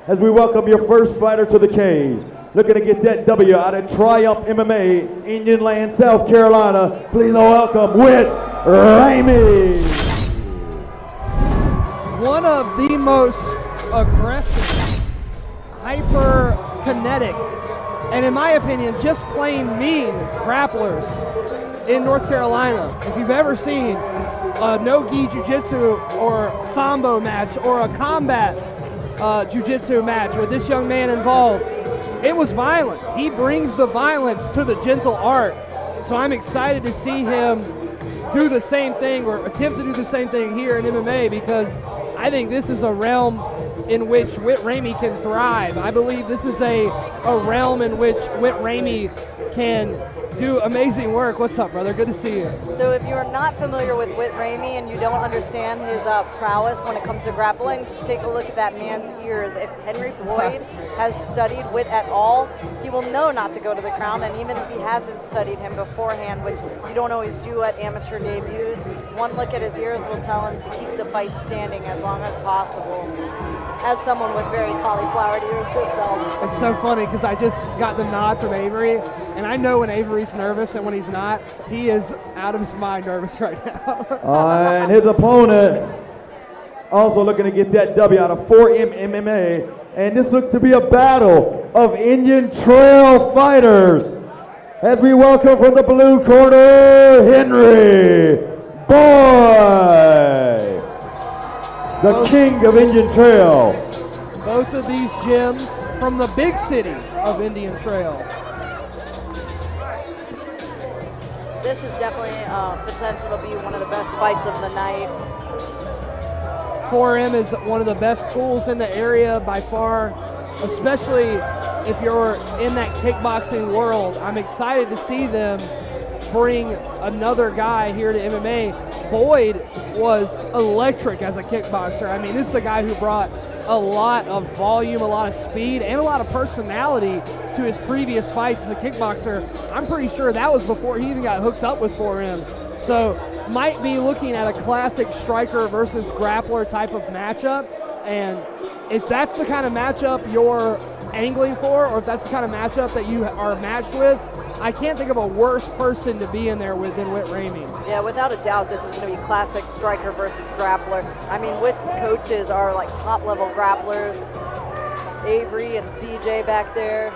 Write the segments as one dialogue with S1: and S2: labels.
S1: as we welcome your first fighter to the cage. Looking to get that W out of Triumph MMA, Indian Land, South Carolina. Please welcome Whitt, Ramey.
S2: One of the most aggressive, hyper-kinetic, and in my opinion, just plain mean grapplers in North Carolina. If you've ever seen a no-gi jiu-jitsu or sambo match or a combat jiu-jitsu match with this young man involved, it was violent. He brings the violence to the gentle art. So I'm excited to see him do the same thing or attempt to do the same thing here in MMA, because I think this is a realm in which Whitt Ramey can thrive. I believe this is a realm in which Whitt Ramey can do amazing work. What's up, brother? Good to see you.
S3: So if you're not familiar with Whitt Ramey and you don't understand his prowess when it comes to grappling, just take a look at that man's ears. If Henry Boyd has studied Whitt at all, he will know not to go to the ground, and even if he hasn't studied him beforehand, which you don't always do at amateur debuts, one look at his ears will tell him to keep the fight standing as long as possible. As someone with very cauliflowered ears herself.
S2: It's so funny because I just got the nod from Avery, and I know when Avery's nervous and when he's not. He is out of his mind nervous right now.
S1: And his opponent also looking to get that W out of 4M MMA. And this looks to be a battle of Indian Trail fighters. As we welcome from the blue corner, Henry Boyd, the king of Indian Trail.
S2: Both of these gyms from the big city of Indian Trail.
S3: This is definitely potential to be one of the best fights of the night.
S2: 4M is one of the best schools in the area by far, especially if you're in that kickboxing world. I'm excited to see them bring another guy here to MMA. Boyd was electric as a kickboxer. I mean, this is a guy who brought a lot of volume, a lot of speed, and a lot of personality to his previous fights as a kickboxer. I'm pretty sure that was before he even got hooked up with 4M. So might be looking at a classic striker versus grappler type of matchup. And if that's the kind of matchup you're angling for, or if that's the kind of matchup that you are matched with, I can't think of a worse person to be in there with than Whitt Ramey.
S3: Yeah, without a doubt, this is going to be classic striker versus grappler. I mean, Whitt's coaches are like top-level grapplers. Avery and CJ back there.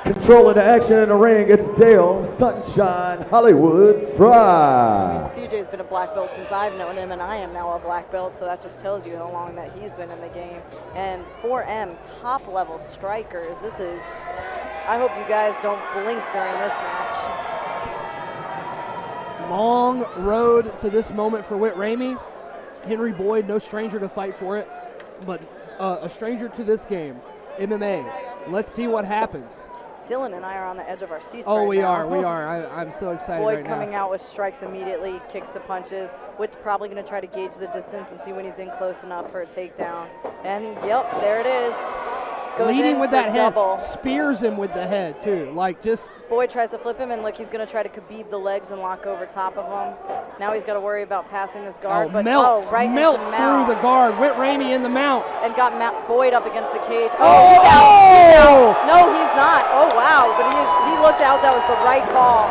S1: Controlling the action in the ring, it's Dale Sunshine Hollywood Fry.
S3: I mean, CJ's been a black belt since I've known him, and I am now a black belt, so that just tells you how long that he's been in the game. And 4M, top-level strikers. This is... I hope you guys don't blink during this match.
S2: Long road to this moment for Whitt Ramey. Henry Boyd, no stranger to fight for it, but a stranger to this game, MMA. Let's see what happens.
S3: Dylan and I are on the edge of our seats
S2: Oh,
S3: right
S2: we
S3: now.
S2: are. I'm so excited
S3: Boyd
S2: right now.
S3: coming out with strikes immediately, kicks to punches. Whitt's probably going to try to gauge the distance and see when he's in close enough for a takedown. And, yep, there it is. Goes
S2: leading with that head,
S3: double.
S2: spears him with the head too. Like just.
S3: Boyd tries to flip him, and look, he's going to try to Khabib the legs and lock over top of him. Now he's got to worry about passing this guard. But
S2: melts
S3: right
S2: through the guard. Whitt Ramey in the mount.
S3: And got Boyd up against the cage.
S2: Oh,
S3: he's out. No, he's not. Oh, wow. But he looked out. That was the right call.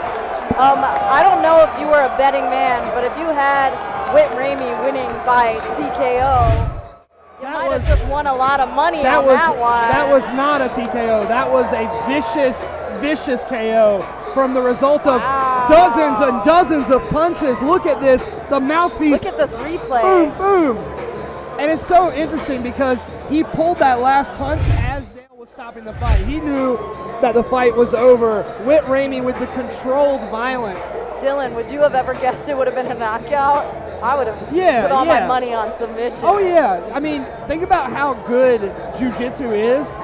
S3: I don't know if you were a betting man, but if you had Whitt Ramey winning by TKO, you might have just won a lot of money on that one.
S2: That was not a TKO. That was a vicious KO from the result of dozens and dozens of punches. Look at this, the mouthpiece.
S3: Look at this replay.
S2: Boom, boom. And it's so interesting because he pulled that last punch as Dale was stopping the fight. He knew that the fight was over. Whitt Ramey with the controlled violence.
S3: Dylan, would you have ever guessed it would have been a knockout? I would have put all my money on submission.
S2: Oh, yeah. I mean, think about how good jiu-jitsu is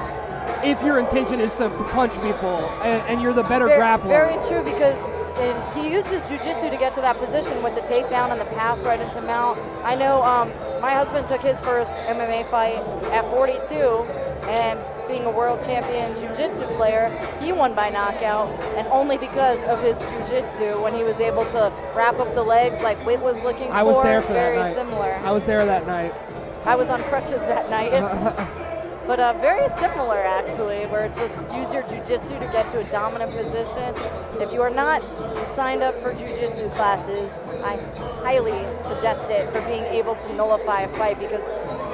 S2: if your intention is to punch people and you're the better grappler.
S3: Very true, because he used his jiu-jitsu to get to that position with the takedown and the pass right into mount. I know my husband took his first MMA fight at 42, and being a world champion jiu-jitsu player, he won by knockout, and only because of his jiu-jitsu when he was able to wrap up the legs like Whitt was looking for.
S2: I was there for
S3: very
S2: that night.
S3: Similar.
S2: I was there that night.
S3: I was on crutches that night. but very similar actually, where it's just use your jiu-jitsu to get to a dominant position. If you are not signed up for jiu-jitsu classes, I highly suggest it for being able to nullify a fight, because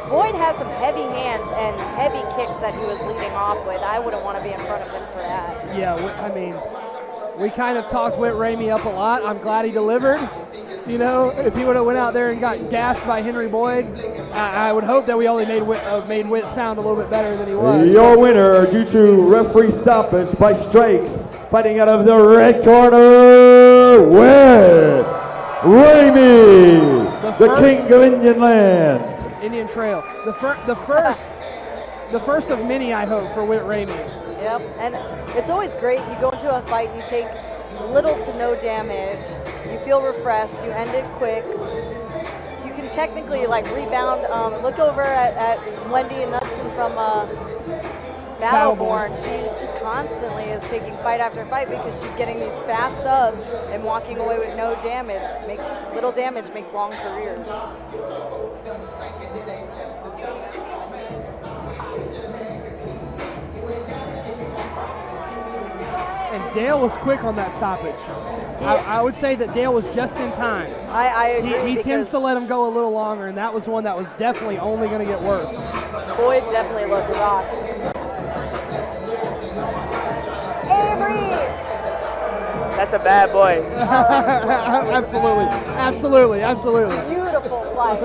S3: Boyd has some heavy hands and heavy kicks that he was leading off with. I wouldn't want to be in front of him for that.
S2: Yeah, I mean, we kind of talked Whitt Ramey up a lot. I'm glad he delivered. You know, if he would have went out there and got gassed by Henry Boyd, I would hope that we only made Whitt sound a little bit better than he was.
S1: Your winner, due to referee stoppage by strikes, fighting out of the red corner, Whitt Ramey, the king of Indian land.
S2: Indian Trail. The first of many, I hope, for Whitt Ramey.
S3: Yep, and it's always great. You go into a fight, you take little to no damage, you feel refreshed, you end it quick. You can technically rebound. Look over at Wendy and Knudsen from Battleborn. She just constantly is taking fight after fight because she's getting these fast subs and walking away with no damage. Little damage makes long careers.
S2: And Dale was quick on that stoppage. I would say that Dale was just in time.
S3: I agree.
S2: He tends to let him go a little longer, and that was one that was definitely only going to get worse.
S3: Boyd definitely loved the rock. Avery!
S4: That's a bad boy.
S2: Absolutely.
S3: Beautiful fight.